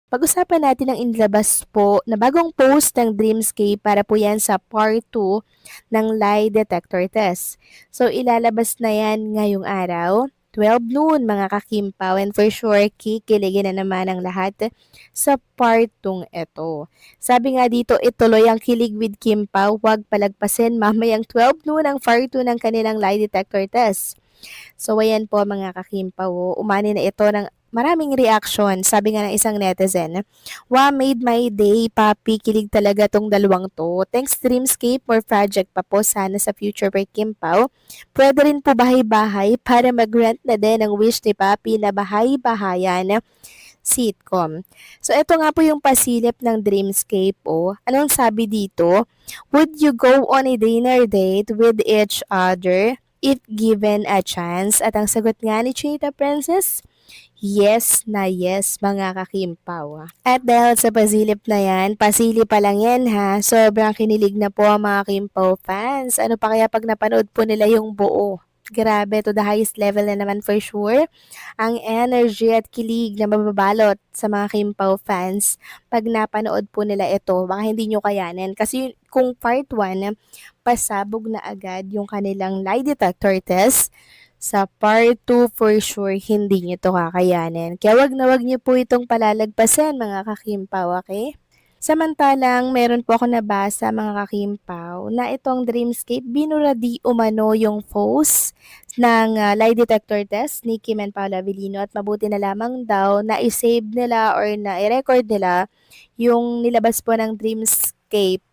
Pag-usapan natin ang inilabas po na bagong post ng Dreamscape para po yan sa part 2 ng lie detector test. So ilalabas na yan ngayong araw, 12 noon mga kakimpaw, and for sure kikiligin na naman ang lahat sa part 2 ito. Sabi nga dito, ituloy ang kilig with Kimpaw, huwag palagpasin mamayang 12 noon ang part 2 ng kanilang lie detector test. So ayan po mga kakimpaw, umani na ito ng maraming reaction. Sabi nga ng isang netizen, "Wow, made my day, papi. Kilig talaga tong dalawang to. Thanks Dreamscape, more project pa po sana sa future for Kimpaw. Pwede rin po bahay-bahay para mag-rent na din ang wish ni papi na bahay-bahayan sitcom." So ito nga po yung pasilip ng Dreamscape. Oh. Anong sabi dito? "Would you go on a dinner date with each other if given a chance?" At ang sagot nga ni Chinita Princess, yes na yes mga kakimpaw. At dahil sa pasilip na yan, pasili pa lang yan ha, sobrang kinilig na po ang mga Kimpaw fans. Ano pa kaya pag napanood po nila yung buo? Grabe, to the highest level na naman for sure. Ang energy at kilig na mababalot sa mga Kimpaw fans pag napanood po nila ito, baka hindi nyo kayanin. Kasi kung part 1, pasabog na agad yung kanilang lie detector test, sa part 2 for sure hindi niyo to kakayanin. Kaya wag niyo po itong palalagpasan mga kakimpaw, okay? Samantalang meron po ako nabasa mga kakimpaw na itong Dreamscape binura di umano yung post ng lie detector test ni Kim and Paolo Avellino at mabuti na lamang daw na i-save nila or na i-record nila yung nilabas po ng Dreamscape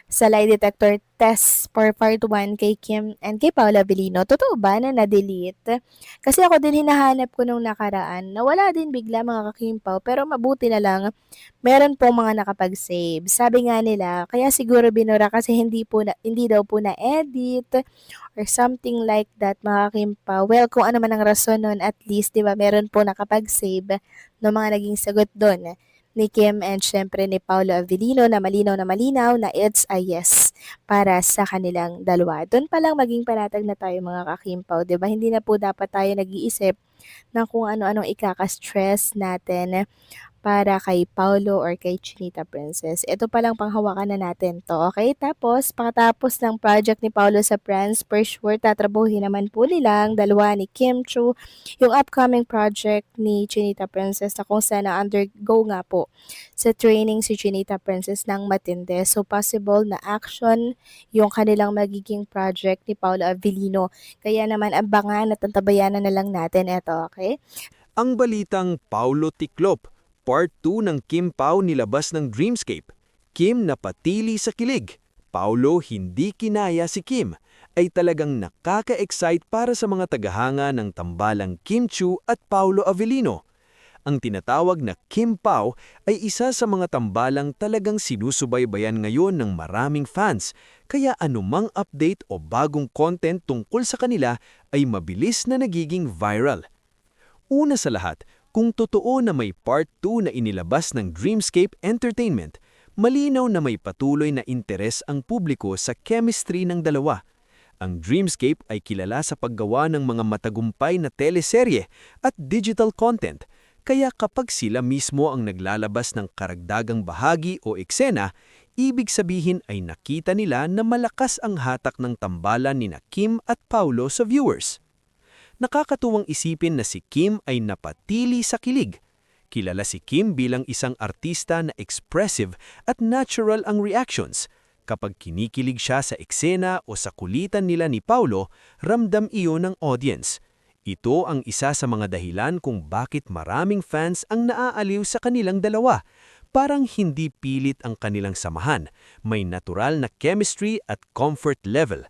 sa lie detector test for part 1 kay Kim and kay Paolo Avellino. Totoo ba na na-delete? Kasi ako din hinahanap ko nung nakaraan. Nawala din bigla mga kakimpaw pero mabuti na lang meron po mga nakapag-save. Sabi nga nila, kaya siguro binura kasi hindi daw po na-edit or something like that mga kakimpaw. Well, kung ano man ang rason nun, at least, di ba, meron po nakapag-save ng mga naging sagot doon ni Kim and syempre ni Paolo Avellino na malinaw na it's a yes para sa kanilang dalawa. Doon pa lang maging panatag na tayo mga kakimpaw, 'di ba? Hindi na po dapat tayo nag-iisip ng kung ano-anong ikaka-stress natin para kay Paulo or kay Chinita Princess. Ito palang panghawakan na natin to, okay? Tapos, pakatapos ng project ni Paulo sa France, for sure, tatrabuhin naman po nilang dalawa ni Kim Chu yung upcoming project ni Chinita Princess na kung saan na-undergo nga po sa training si Chinita Princess ng matindi. So, possible na action yung kanilang magiging project ni Paulo Avellino. Kaya naman, abangan at antabayanan na lang natin ito, okay? Ang balitang Paulo Tiklop, Part 2 ng Kim Pao nilabas ng Dreamscape. Kim napatili sa kilig. Paulo hindi kinaya si Kim ay talagang nakaka-excite para sa mga tagahanga ng tambalang Kim Chu at Paulo Avellino. Ang tinatawag na Kim Pao ay isa sa mga tambalang talagang sinusubaybayan ngayon ng maraming fans, kaya anumang update o bagong content tungkol sa kanila ay mabilis na nagiging viral. Una sa lahat, kung totoo na may part 2 na inilabas ng Dreamscape Entertainment, malinaw na may patuloy na interes ang publiko sa chemistry ng dalawa. Ang Dreamscape ay kilala sa paggawa ng mga matagumpay na teleserye at digital content, kaya kapag sila mismo ang naglalabas ng karagdagang bahagi o eksena, ibig sabihin ay nakita nila na malakas ang hatak ng tambalan ni Kim at Paulo sa viewers. Nakakatuwang isipin na si Kim ay napatili sa kilig. Kilala si Kim bilang isang artista na expressive at natural ang reactions. Kapag kinikilig siya sa eksena o sa kulitan nila ni Paulo, ramdam iyon ng audience. Ito ang isa sa mga dahilan kung bakit maraming fans ang naaaliw sa kanilang dalawa. Parang hindi pilit ang kanilang samahan, may natural na chemistry at comfort level.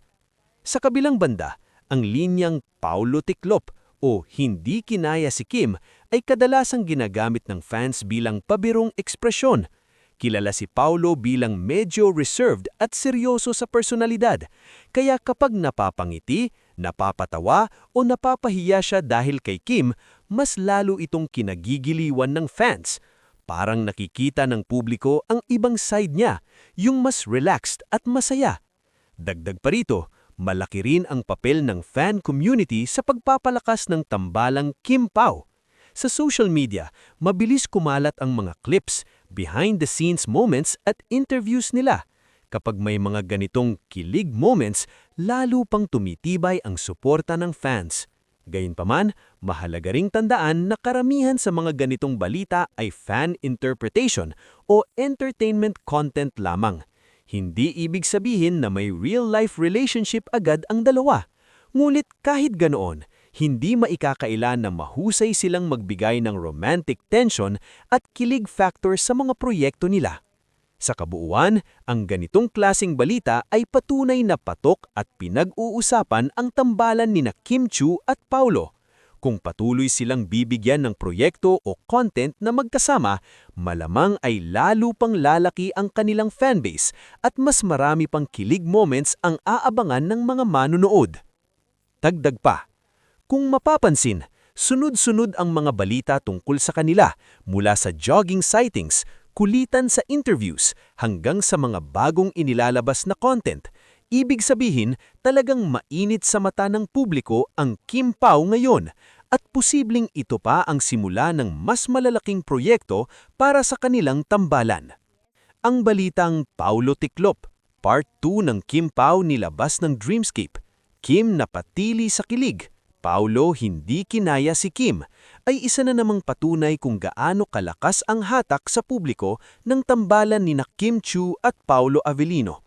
Sa kabilang banda, ang linyang Paulo Tiklop o hindi kinaya si Kim ay kadalasang ginagamit ng fans bilang pabirong ekspresyon. Kilala si Paulo bilang medyo reserved at seryoso sa personalidad, kaya kapag napapangiti, napapatawa o napapahiya siya dahil kay Kim, mas lalo itong kinagigiliwan ng fans. Parang nakikita ng publiko ang ibang side niya, yung mas relaxed at masaya. Dagdag pa rito, malaki rin ang papel ng fan community sa pagpapalakas ng tambalang Kim Pao. Sa social media, mabilis kumalat ang mga clips, behind-the-scenes moments at interviews nila. Kapag may mga ganitong kilig moments, lalo pang tumitibay ang suporta ng fans. Gayunpaman, mahalaga ring tandaan na karamihan sa mga ganitong balita ay fan interpretation o entertainment content lamang. Hindi ibig sabihin na may real-life relationship agad ang dalawa. Ngunit kahit ganoon, hindi maikakaila na mahusay silang magbigay ng romantic tension at kilig factor sa mga proyekto nila. Sa kabuuan, ang ganitong klasing balita ay patunay na patok at pinag-uusapan ang tambalan ni Kim Chiu at Paulo. Kung patuloy silang bibigyan ng proyekto o content na magkasama, malamang ay lalo pang lalaki ang kanilang fanbase at mas marami pang kilig moments ang aabangan ng mga manunood. Dagdag pa, kung mapapansin, sunod-sunod ang mga balita tungkol sa kanila mula sa jogging sightings, kulitan sa interviews hanggang sa mga bagong inilalabas na content. Ibig sabihin, talagang mainit sa mata ng publiko ang Kim Pao ngayon at posibleng ito pa ang simula ng mas malalaking proyekto para sa kanilang tambalan. Ang balitang Paulo Tiklop, Part 2 ng Kim Pao nilabas ng Dreamscape. Kim napatili sa kilig, Paulo hindi kinaya si Kim, ay isa na namang patunay kung gaano kalakas ang hatak sa publiko ng tambalan ni Kim Chiu at Paulo Avellino.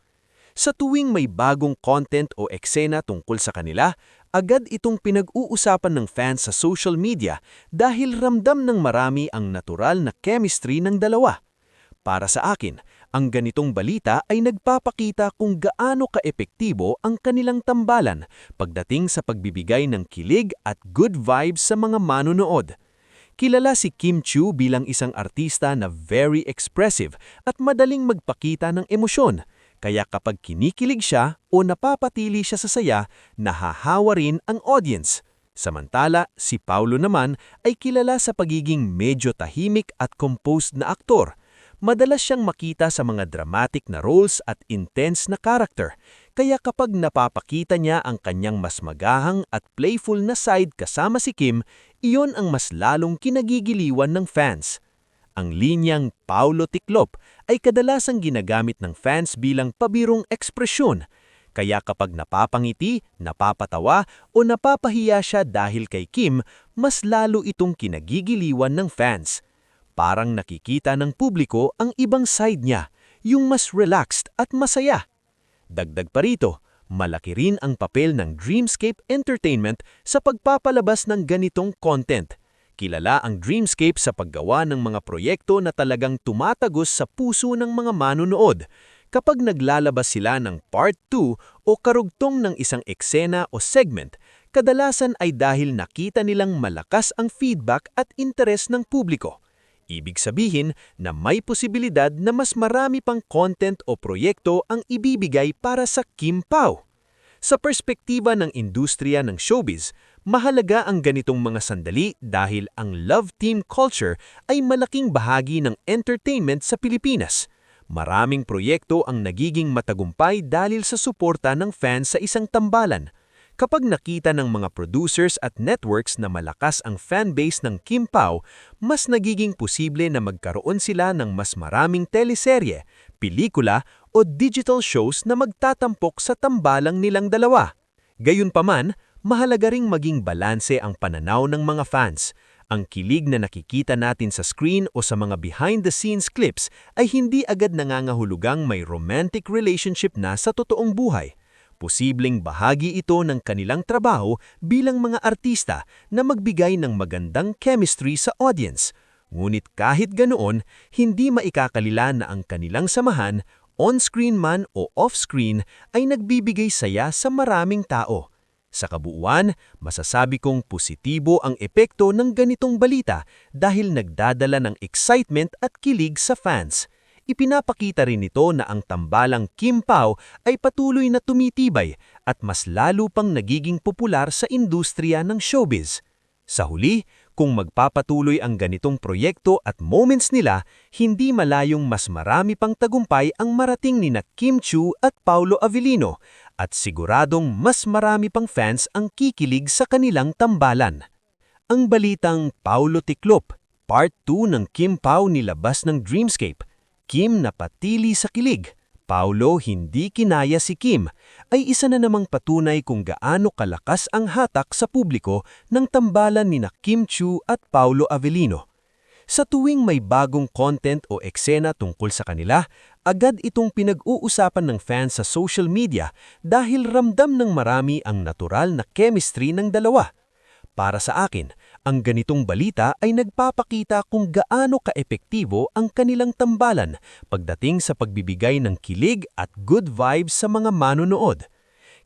Sa tuwing may bagong content o eksena tungkol sa kanila, agad itong pinag-uusapan ng fans sa social media dahil ramdam ng marami ang natural na chemistry ng dalawa. Para sa akin, ang ganitong balita ay nagpapakita kung gaano kaepektibo ang kanilang tambalan pagdating sa pagbibigay ng kilig at good vibes sa mga manunood. Kilala si Kim Chiu bilang isang artista na very expressive at madaling magpakita ng emosyon, kaya kapag kinikilig siya o napapatili siya sa saya, nahahawa rin ang audience. Samantala, si Paulo naman ay kilala sa pagiging medyo tahimik at composed na aktor. Madalas siyang makita sa mga dramatic na roles at intense na character, kaya kapag napapakita niya ang kanyang mas magahang at playful na side kasama si Kim, iyon ang mas lalong kinagigiliwan ng fans. Ang linyang Paulo Tiklop ay kadalasang ginagamit ng fans bilang pabirong ekspresyon, kaya kapag napapangiti, napapatawa o napapahiya siya dahil kay Kim, mas lalo itong kinagigiliwan ng fans. Parang nakikita ng publiko ang ibang side niya, yung mas relaxed at masaya. Dagdag pa rito, malaki rin ang papel ng Dreamscape Entertainment sa pagpapalabas ng ganitong content. Kilala ang Dreamscape sa paggawa ng mga proyekto na talagang tumatagos sa puso ng mga manunood. Kapag naglalabas sila ng Part 2 o karugtong ng isang eksena o segment, kadalasan ay dahil nakita nilang malakas ang feedback at interes ng publiko. Ibig sabihin na may posibilidad na mas marami pang content o proyekto ang ibibigay para sa Kim Pao. Sa perspektiba ng industriya ng showbiz, mahalaga ang ganitong mga sandali dahil ang love team culture ay malaking bahagi ng entertainment sa Pilipinas. Maraming proyekto ang nagiging matagumpay dahil sa suporta ng fans sa isang tambalan. Kapag nakita ng mga producers at networks na malakas ang fanbase ng Kim Pao, mas nagiging posible na magkaroon sila ng mas maraming teleserye, pelikula o digital shows na magtatampok sa tambalang nilang dalawa. Gayunpaman, mahalaga ring maging balanse ang pananaw ng mga fans. Ang kilig na nakikita natin sa screen o sa mga behind-the-scenes clips ay hindi agad nangangahulugang may romantic relationship na sa totoong buhay. Posibleng bahagi ito ng kanilang trabaho bilang mga artista na magbigay ng magandang chemistry sa audience. Ngunit kahit ganoon, hindi maikakalila na ang kanilang samahan, on-screen man o off-screen, ay nagbibigay saya sa maraming tao. Sa kabuuan, masasabi kong positibo ang epekto ng ganitong balita dahil nagdadala ng excitement at kilig sa fans. Ipinapakita rin nito na ang tambalang Kim Pao ay patuloy na tumitibay at mas lalo pang nagiging popular sa industriya ng showbiz. Sa huli, kung magpapatuloy ang ganitong proyekto at moments nila, hindi malayong mas marami pang tagumpay ang marating ni Kim Chiu at Paulo Avellino at siguradong mas marami pang fans ang kikilig sa kanilang tambalan. Ang balitang Paulo Tiklop, Part 2 ng Kim Pao nilabas ng Dreamscape. Kim napatili sa kilig. Paulo hindi kinaya si Kim ay isa na namang patunay kung gaano kalakas ang hatak sa publiko ng tambalan ni Kim Chiu at Paulo Avellino. Sa tuwing may bagong content o eksena tungkol sa kanila, agad itong pinag-uusapan ng fans sa social media dahil ramdam ng marami ang natural na chemistry ng dalawa. Para sa akin, ang ganitong balita ay nagpapakita kung gaano kaepektibo ang kanilang tambalan pagdating sa pagbibigay ng kilig at good vibes sa mga manonood.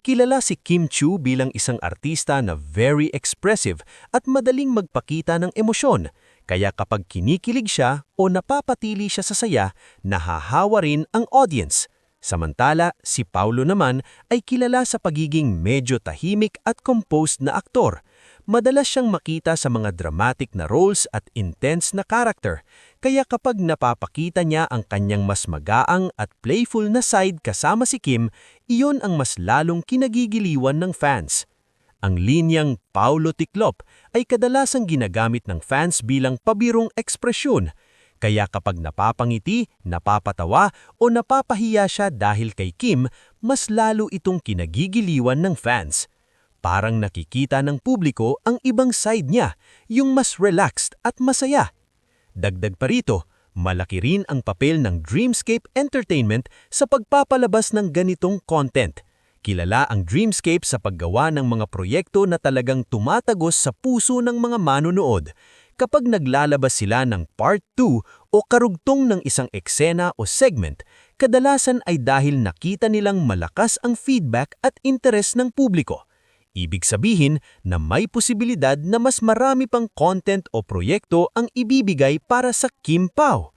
Kilala si Kim Chiu bilang isang artista na very expressive at madaling magpakita ng emosyon, kaya kapag kinikilig siya o napapatili siya sa saya, nahahawa rin ang audience. Samantala, si Paulo naman ay kilala sa pagiging medyo tahimik at composed na aktor. Madalas siyang makita sa mga dramatic na roles at intense na character, kaya kapag napapakita niya ang kanyang mas magaang at playful na side kasama si Kim, iyon ang mas lalong kinagigiliwan ng fans. Ang linyang Paulo Tiklop ay kadalasang ginagamit ng fans bilang pabirong ekspresyon, kaya kapag napapangiti, napapatawa o napapahiya siya dahil kay Kim, mas lalo itong kinagigiliwan ng fans. Parang nakikita ng publiko ang ibang side niya, yung mas relaxed at masaya. Dagdag pa rito, malaki rin ang papel ng Dreamscape Entertainment sa pagpapalabas ng ganitong content. Kilala ang Dreamscape sa paggawa ng mga proyekto na talagang tumatagos sa puso ng mga manonood. Kapag naglalabas sila ng Part 2 o karugtong ng isang eksena o segment, kadalasan ay dahil nakita nilang malakas ang feedback at interes ng publiko. Ibig sabihin na may posibilidad na mas marami pang content o proyekto ang ibibigay para sa Kim Pao.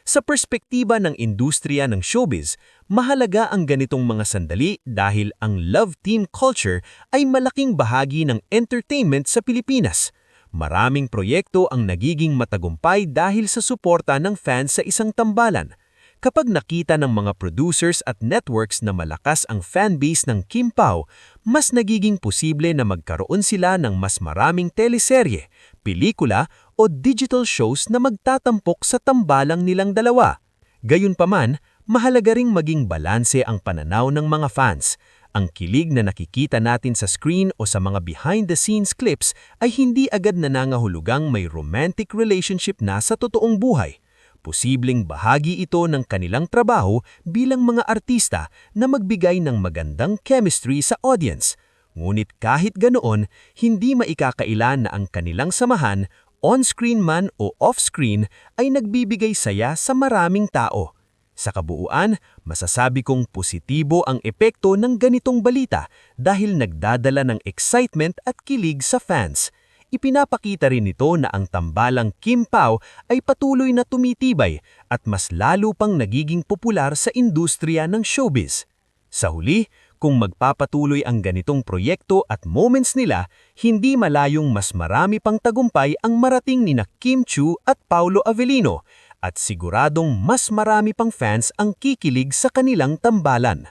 Sa perspektiba ng industriya ng showbiz, mahalaga ang ganitong mga sandali dahil ang love team culture ay malaking bahagi ng entertainment sa Pilipinas. Maraming proyekto ang nagiging matagumpay dahil sa suporta ng fans sa isang tambalan. Kapag nakita ng mga producers at networks na malakas ang fanbase ng Kim Pao, mas nagiging posible na magkaroon sila ng mas maraming teleserye, pelikula o digital shows na magtatampok sa tambalang nilang dalawa. Gayunpaman, mahalaga ring maging balanse ang pananaw ng mga fans. Ang kilig na nakikita natin sa screen o sa mga behind-the-scenes clips ay hindi agad nanangahulugang may romantic relationship na sa totoong buhay. Posibleng bahagi ito ng kanilang trabaho bilang mga artista na magbigay ng magandang chemistry sa audience. Ngunit kahit ganoon, hindi maikakailan na ang kanilang samahan, on-screen man o off-screen, ay nagbibigay saya sa maraming tao. Sa kabuuan, masasabi kong positibo ang epekto ng ganitong balita dahil nagdadala ng excitement at kilig sa fans. Ipinapakita rin nito na ang tambalang Kim Pao ay patuloy na tumitibay at mas lalo pang nagiging popular sa industriya ng showbiz. Sa huli, kung magpapatuloy ang ganitong proyekto at moments nila, hindi malayong mas marami pang tagumpay ang marating ni Kim Chiu at Paulo Avellino at siguradong mas marami pang fans ang kikilig sa kanilang tambalan.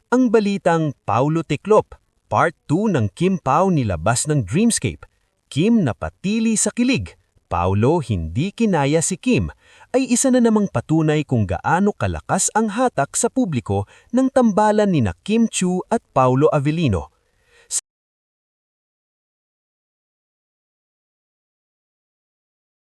Ang balitang Paulo Tiklop, Part 2 ng Kim Pao nilabas ng Dreamscape. Kim napatili sa kilig, Paulo hindi kinaya si Kim, ay isa na namang patunay kung gaano kalakas ang hatak sa publiko ng tambalan ni Kim Chiu at Paulo Avellino.